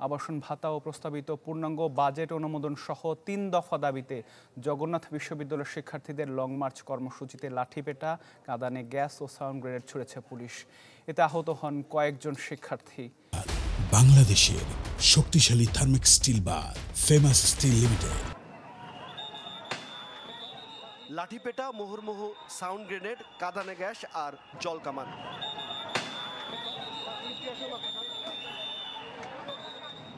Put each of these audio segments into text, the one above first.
আবাসন ভাতা ও প্রস্তাবিত পূর্ণাঙ্গ বাজেট অনুমোদন সহ ৩ দফা দাবিতে জগন্নাথ বিশ্ববিদ্যালয়ের শিক্ষার্থীদের লং মার্চ কর্মসূচিতে লাঠিপেটা, কাঁদানে গ্যাস ও সাউন্ড গ্রেনেড ছুড়েছে পুলিশ। এতে আহত হন কয়েকজন শিক্ষার্থী। বাংলাদেশের শক্তিশালী thermic steel bar famous steel limited. লাঠিপেটা, মুহুর্মুহু সাউন্ড গ্রেনেড, কাঁদানে গ্যাস আর জল কামান।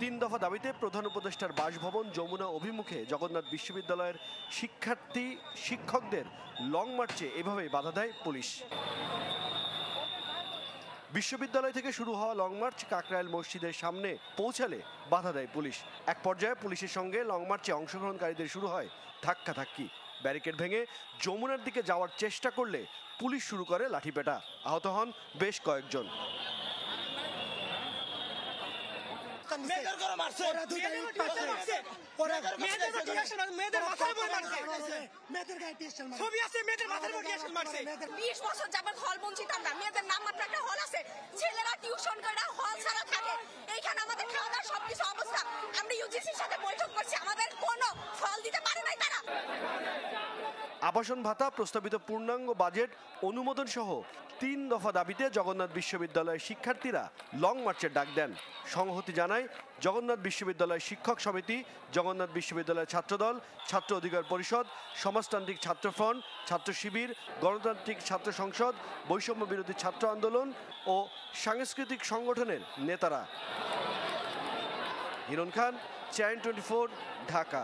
৩ দফা দাবিতে প্রধান উপদেষ্টার বাসভবন যমুনা অভিমুখে জগন্নাথ বিশ্ববিদ্যালয়ের শিক্ষার্থী শিক্ষকদের লং মার্চে এভাবেই বাধা দেয় পুলিশ। বিশ্ববিদ্যালয় থেকে শুরু হওয়া লং মার্চ কাকরাইল মসজিদের সামনে পৌঁছালে বাধা দেয় পুলিশ। এক পর্যায়ে পুলিশের সঙ্গে লং মার্চে অংশগ্রহণকারীদের শুরু হয় ধাক্কাধাক্কি। ব্যারিকেড ভেঙে যমুনার দিকে যাওয়ার চেষ্টা করলে পুলিশ শুরু করে লাঠিপেটা। আহত হন বেশ কয়েকজন। আবাসন ভাতা, প্রস্তাবিত পূর্ণাঙ্গ বাজেট অনুমোদন সহ ৩ দফা দাবিতে জগন্নাথ বিশ্ববিদ্যালয়ের শিক্ষার্থীরা লং মার্চের ডাক দেন। সংহতি জানায় জগন্নাথ বিশ্ববিদ্যালয় শিক্ষক সমিতি, জগন্নাথ বিশ্ববিদ্যালয় ছাত্রদল, ছাত্র অধিকার পরিষদ, সমাজতান্ত্রিক ছাত্র ফ্রন্ট, ছাত্র শিবির, গণতান্ত্রিক ছাত্র সংসদ, বৈষম্য বিরোধী ছাত্র আন্দোলন ও সাংস্কৃতিক সংগঠনের নেতারা। হিরণ খান, চ্যানেল 24, ঢাকা।